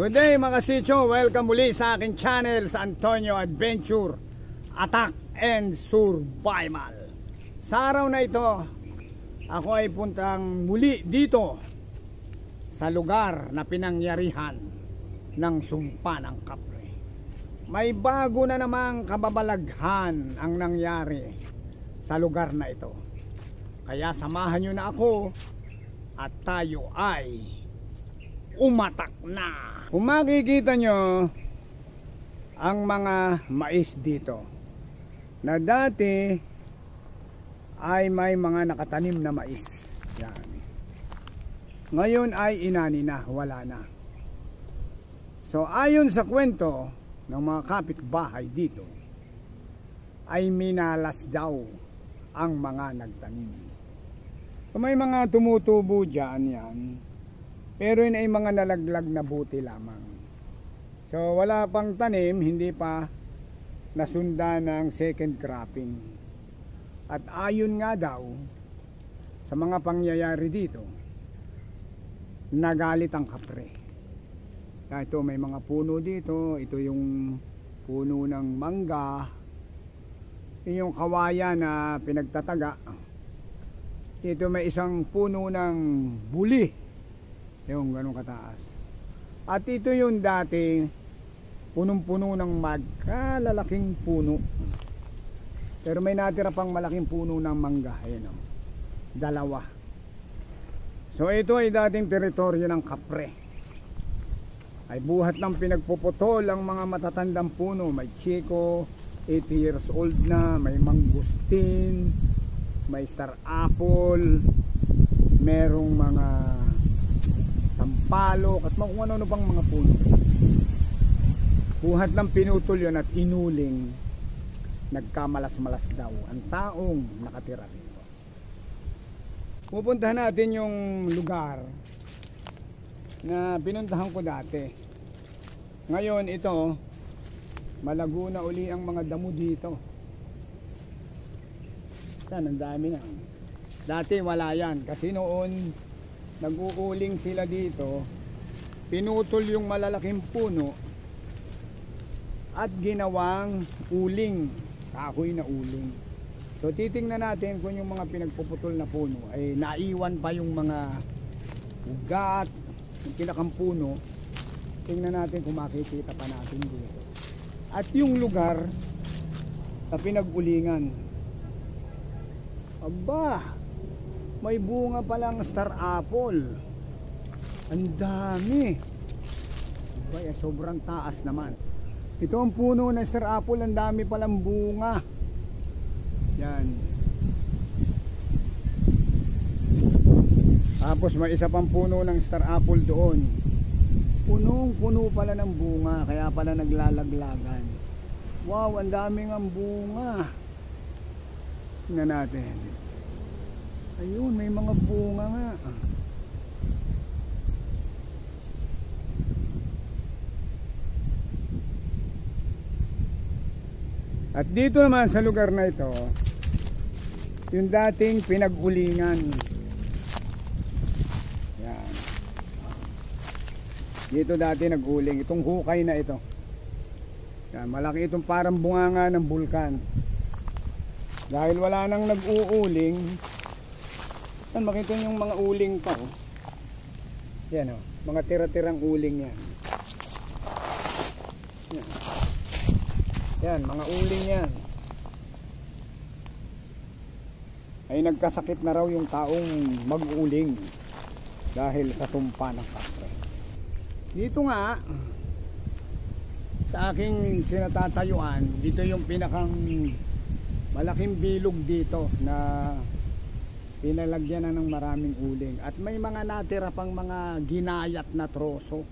Good day mga sityo, welcome muli sa aking channel sa Antonio Adventure, Attack and Survival. Sa araw na ito, ako ay puntang muli dito sa lugar na pinangyarihan ng Sumpa ng Kapre. May bago na namang kababalaghan ang nangyari sa lugar na ito. Kaya samahan nyo na ako at tayo ay umatak na. Kung makikita nyo ang mga mais dito na dati ay may mga nakatanim na mais. Yan. Ngayon ay inani na, wala na. So ayon sa kwento ng mga kapitbahay dito ay minalas daw ang mga nagtanim. So may mga tumutubo dyan yan, pero yun ay mga nalaglag na buti lamang. So wala pang tanim, hindi pa nasunda ng second cropping. At ayon nga daw sa mga pangyayari dito, nagalit ang kapre. Ito may mga puno dito, ito yung puno ng mangga, yung kawayan na pinagtataga. Ito may isang puno ng buli, yung ganun kataas. At ito yung dating punong-puno ng magkalalaking puno. Pero may natira pang malaking puno ng mangga. Ayan o, dalawa. So ito ay dating teritoryo ng kapre. Ay buhat ng pinagpuputol ang mga matatandang puno. May chiko, 80 years old na, may mangustin, may star apple, merong mga sampalok at kung ano-ano pang mga puno. Buhat ng pinutol yun at inuling, nagkamalas-malas daw ang taong nakatira dito. Pupuntahan natin yung lugar na pinuntahan ko dati. Ngayon ito, malago na uli ang mga damo dito. Yan, ang dami na. Dati wala yan kasi noon nag-uuling sila dito, pinutol yung malalaking puno at ginawang uling, kahoy na uling. So titingnan natin kung yung mga pinagpuputol na puno ay naiwan pa yung mga ugat, yung pinakang puno. Tingnan natin kung makikita pa natin dito. At yung lugar na pinag-ulingan, aba, may bunga palang star apple. Ang dami. Ay, sobrang taas naman. Ito ang puno ng star apple, ang dami palang bunga. Yan. Tapos may isa pang puno ng star apple doon. Punong-puno pala ng bunga, kaya pala naglalaglagan. Wow, ang daming ang bunga. Tingnan natin. Ayun, may mga bunga nga. At dito naman sa lugar na ito, yung dating pinag-ulingan. Yan. Dito dati nag-uling. Itong hukay na ito. Yan, malaki itong parang bunganga ng bulkan. Dahil wala nang nag-uuling, makita yung mga uling pa oh. Yan oh, mga tira-tirang uling yan. Yan. Yan, mga uling yan. Ay nagkasakit na raw yung taong mag-uling dahil sa sumpa ng kapre. Dito nga sa aking sinatatayuan, dito yung pinakang malaking bilog dito na pinalagyan na ng maraming uling at may mga natira pang mga ginayat na troso.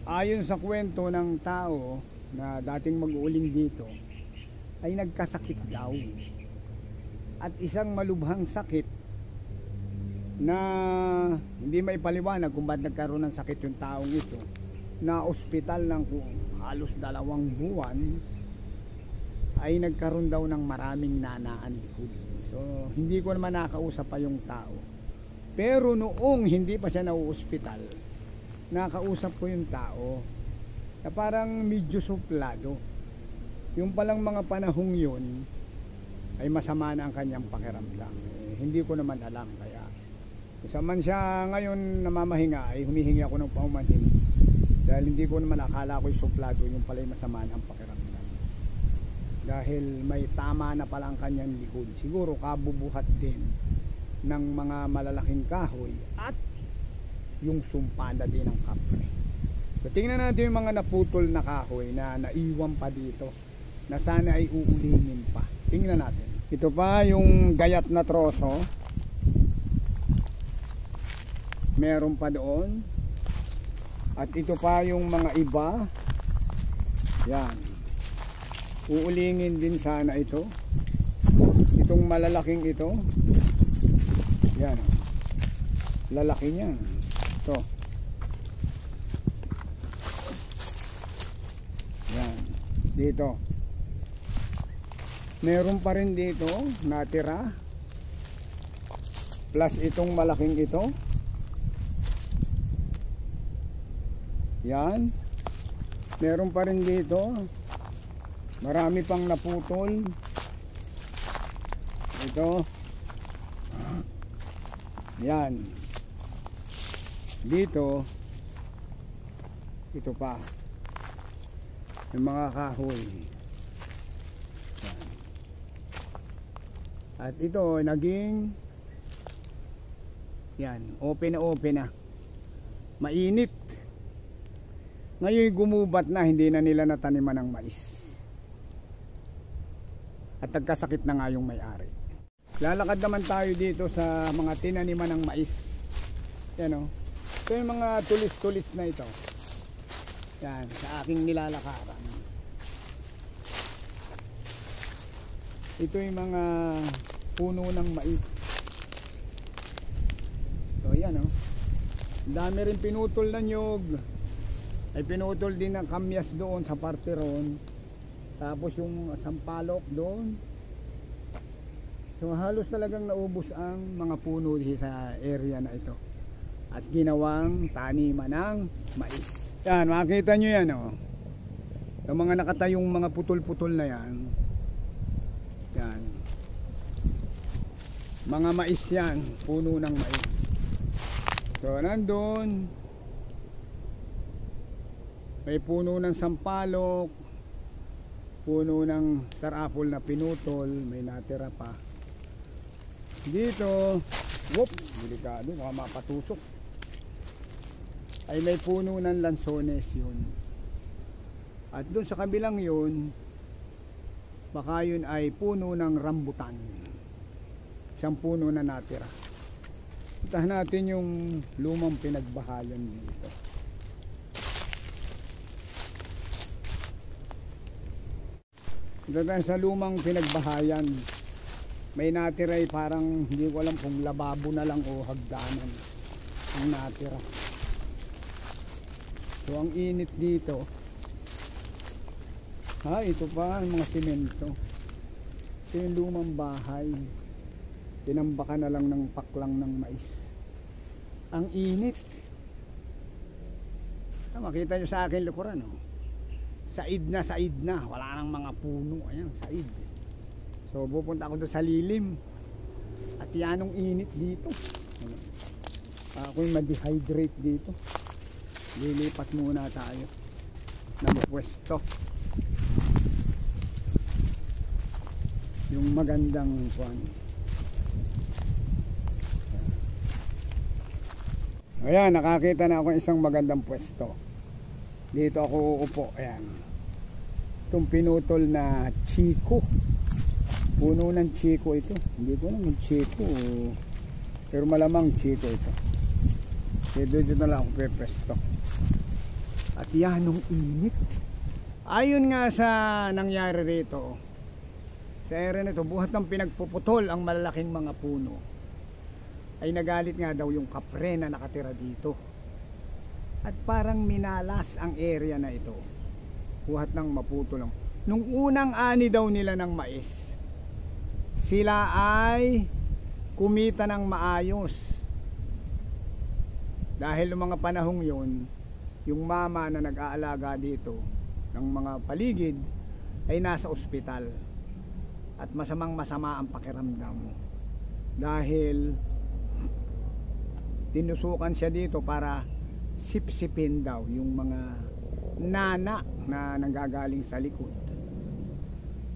Ayon sa kwento ng tao na dating mag-uuling dito ay nagkasakit daw at isang malubhang sakit na hindi maipaliwanag kung ba't nagkaroon ng sakit yung taong ito, na ospital ng halos 2 buwan ay nagkaroon daw ng maraming nanaan likod. So hindi ko naman nakausap pa yung tao, pero noong hindi pa siya nauospital nakausap ko yung tao na parang medyo suplado. Yung palang mga panahong yun ay masama na ang kanyang pakiramdam. Hindi ko naman alam, kaya isa man siya ngayon namamahinga ay humihingi ako ng paumanhin dahil hindi ko naman akala ko yung suplado, yung pala'y masama na ang pakiramdam dahil may tama na pala ang kanyang likod. Siguro kabubuhat din ng mga malalaking kahoy at yung sumpada din ng kapre. So tingnan natin yung mga naputol na kahoy na naiwan pa dito na sana ay uulingin pa. Tingnan natin. Ito pa yung gayat na troso, meron pa doon. At ito pa yung mga iba. Yan, uulingin din sana ito. Itong malalaking ito, yan, lalaki niya ito. Yan, dito meron pa rin dito natira, plus itong malaking ito. Yan, meron pa rin dito, marami pang naputol. Ito, yan, dito, ito pa yung mga kahoy. Yan. At ito naging yan, open na, mainit. Ngayon gumubat na, hindi na nila nataniman ng mais at nagkasakit na nga yung may-ari. Lalakad naman tayo dito sa mga tinaniman ng mais. Yan o, ito yung mga tulis-tulis na ito. Yan, sa aking nilalakaran. Ito yung mga puno ng mais. So yan o, dami rin pinutol na nyog. Ay pinutol din ng kamyas doon sa parte ron. Tapos yung sampalok doon. So halos talagang naubos ang mga puno sa area na ito at ginawang taniman ng mais. Yan, makikita nyo yan o. Yung mga nakatayong mga putol-putol na yan. Yan, mga mais yan, puno ng mais. So nandun may puno ng sampalok, puno ng sarapol na pinutol, may natira pa. Dito, whoop, delikado, baka mapatusok. Ay may puno ng lansones yun. At doon sa kabilang yun, baka yun ay puno ng rambutan. Isang puno na natira. Puntahan natin yung lumang pinagbahayan dito. Ito tayo sa lumang pinagbahayan. May natiray, parang hindi ko alam kung lababo na lang o hagdanan ang natira. So ang init dito. Ito pa ang mga simento. Ito yung lumang bahay. Tinambakan na lang ng paklang ng mais. Ang init. Makita nyo sa akin likuran oh. Said na, wala nang mga puno. Ayan, said. So pupunta ako doon sa lilim. At yanong init dito. Ako'y ma-dehydrate dito. Lilipat muna tayo ng pwesto. Yung magandang kwan. Ayan, nakakita na ako isang magandang pwesto. Dito ako uupo. Ayan, itong pinutol na chiko, puno ng chiko ito. Hindi ko naman chiko, pero malamang chiko ito. Dito na lang ako pepresto. At yan ang init. Ayon nga sa nangyari rito sa area nito, buhat ng pinagpuputol ang malalaking mga puno, ay nagalit nga daw yung kapre na nakatira dito. At parang minalas ang area na ito. Buhat ng maputol lang. Nung unang ani daw nila ng mais, sila ay kumita ng maayos. Dahil noong mga panahong yun, yung mama na nag-aalaga dito ng mga paligid ay nasa ospital at masamang masama ang pakiramdam dahil tinusukan siya dito para sipsipin daw yung mga nana na nanggagaling sa likod.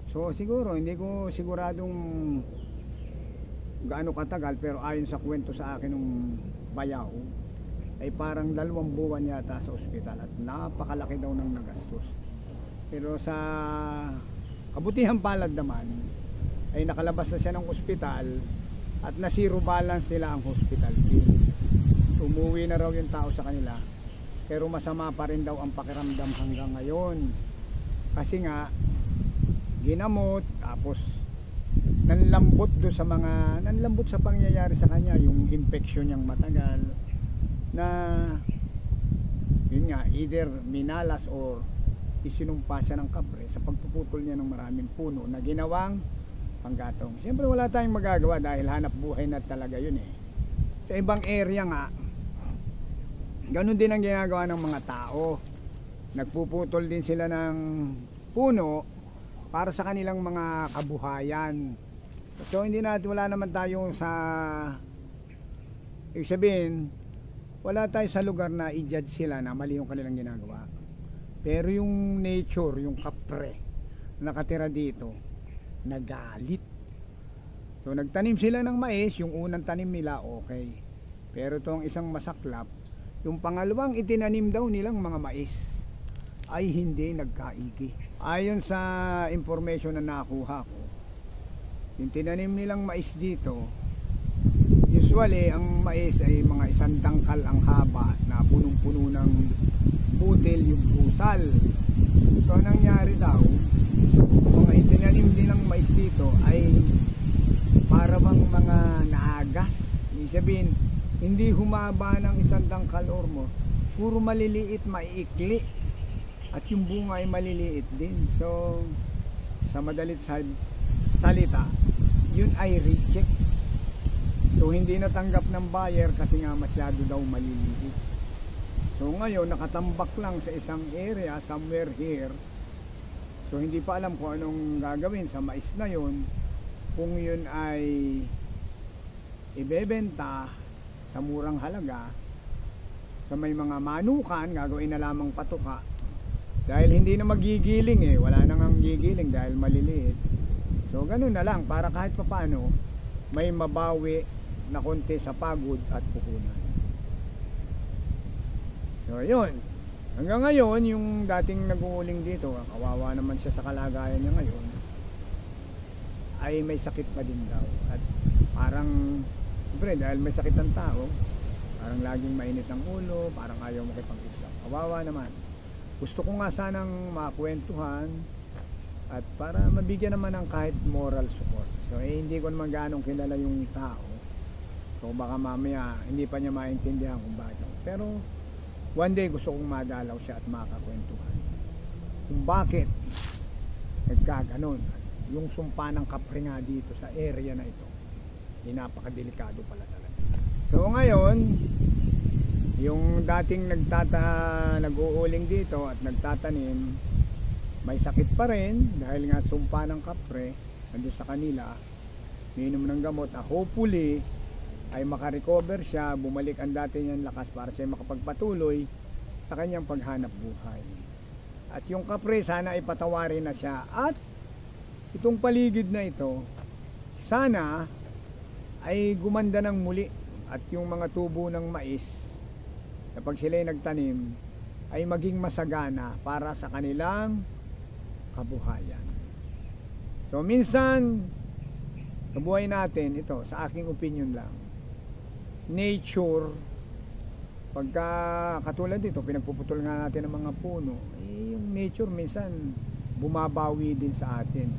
So siguro hindi ko siguradong gaano katagal, pero ayon sa kwento sa akin ng bayaw ay parang 2 buwan yata sa ospital at napakalaki daw ng nagastos. Pero sa kabutihang palad naman ay nakalabas na siya ng ospital at na zero balance nila ang hospital bill. Umuwi na raw yung tao sa kanila, pero masama pa rin daw ang pakiramdam hanggang ngayon kasi nga ginamot, tapos nanlambot sa pangyayari sa kanya, yung infection niyang matagal na yun nga, either minalas or isinumpa siya ng kapre sa pagpuputol niya ng maraming puno na ginawang panggatong. Siyempre wala tayong magagawa dahil hanap buhay na talaga yun eh. Sa ibang area nga ganun din ang ginagawa ng mga tao, nagpuputol din sila ng puno para sa kanilang mga kabuhayan. So hindi natin, wala naman tayo sa, ibig sabihin wala tayo sa lugar na i-judge sila na mali yung kanilang ginagawa. Pero yung nature, yung kapre nakatira dito, nagalit. So nagtanim sila ng mais, yung unang tanim nila okay, pero itong isang masaklap, yung pangalawang itinanim daw nilang mga mais ay hindi nagkaigi. Ayon sa information na nakuha ko, yung tinanim nilang mais dito, usually ang mais ay mga 1 dangkal ang haba na punong-puno ng butil yung pusal. So nangyari daw, mga itinanim din ng mais dito ay para bang mga naagas. Ibig sabihin, hindi humaba ng 1 dangkal or more, puro maliliit, maiikli, at yung bunga ay maliliit din. So sa madalit salita, yun ay reject. So hindi natanggap ng buyer kasi nga masyado daw maliliit. So ngayon nakatambak lang sa isang area somewhere here. So hindi pa alam kung anong gagawin sa mais na yun, kung yun ay ibebenta sa murang halaga sa may mga manukan, gagawin na lamang patuka dahil hindi na magigiling eh, wala nang ang gigiling dahil maliliit. So ganun na lang para kahit papaano may mabawi na konti sa pagod at puhunan. So yun, hanggang ngayon yung dating nag-uuling dito, kawawa naman siya sa kalagayan niya ngayon, ay may sakit pa din daw. At parang siyempre dahil may sakit ang tao, parang laging mainit ang ulo, parang ayaw makipag-usap. Kawawa naman. Gusto ko nga sanang makwentuhan at para mabigyan naman ng kahit moral support. So hindi ko naman gaanong kilala yung tao, so baka mamaya hindi pa niya maintindihan kung bakit. Pero one day gusto kong madalaw siya at makakwentuhan kung bakit nagkaganon. Yung sumpa ng kapre nga dito sa area na ito, napakadelikado pala talaga. So ngayon, yung dating nag-uuling dito at nagtatanim, may sakit pa rin dahil nga sumpa ng kapre nandun sa kanila, minom ng gamot. Hopefully ay makarecover siya, bumalik ang dati niyang lakas para siya makapagpatuloy sa kanyang paghanap buhay. At yung kapre sana ay patawarin na siya, at itong paligid na ito sana ay gumanda ng muli, at yung mga tubo ng mais na pag sila'y nagtanim ay maging masagana para sa kanilang kabuhayan. So minsan sa buhay natin, ito sa aking opinion lang, nature, pagka katulad dito pinagpuputol nga natin ng mga puno, yung nature minsan bumabawi din sa atin.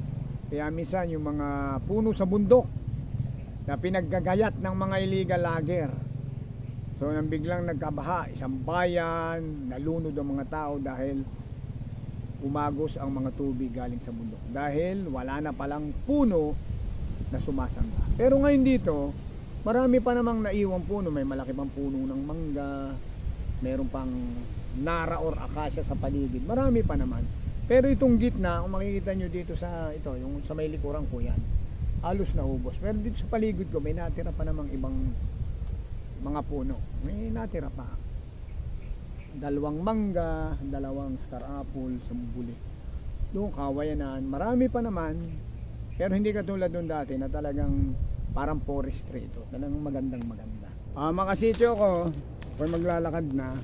Kaya minsan yung mga puno sa bundok na pinaggagayat ng mga illegal logger, so nang biglang nagkabaha, isang bayan, nalunod ang mga tao dahil umagos ang mga tubig galing sa bundok dahil wala na palang puno na sumasangga. Pero ngayon dito, marami pa namang naiwang puno. May malaki pang puno ng mangga, meron pang nara or acacia sa paligid. Marami pa naman. Pero itong gitna, kung makikita nyo dito sa ito, yung sa may likuran ko yan, halos naubos. Pero dito sa paligid ko, may natira pa namang ibang mga puno. May natira pa. 2 mangga, 2 star apple sa bubuli. Doon kawayanan, marami pa naman. Pero hindi katulad doon dati na talagang parang forestry ito. Talagang magandang maganda. Mga kasityo ko, kung maglalakad na,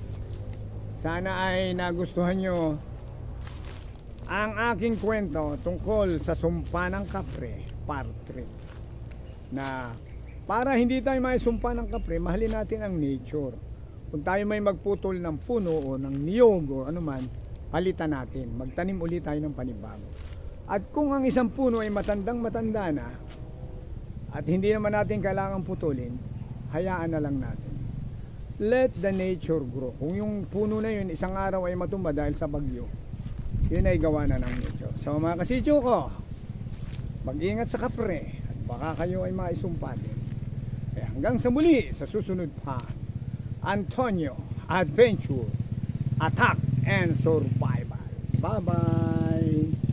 sana ay nagustuhan nyo ang aking kwento tungkol sa Sumpa ng Kapre Part 3, na para hindi tayo may sumpa ng kapre, mahalin natin ang nature. Kung tayo may magputol ng puno o ng niyog o anuman, palitan natin, magtanim ulit tayo ng panibago. At kung ang isang puno ay matandang matanda na at hindi naman natin kailangan putulin, hayaan na lang natin. Let the nature grow. Kung yung puno na yun isang araw ay matumba dahil sa bagyo, yun ay gawa na ng nature. So mga kasityo ko, mag-ingat sa kapre at baka kayo ay maisumpa din. Kaya hanggang sa muli, sa susunod pa, Antonio Adventure, Attack and Survival. Bye bye.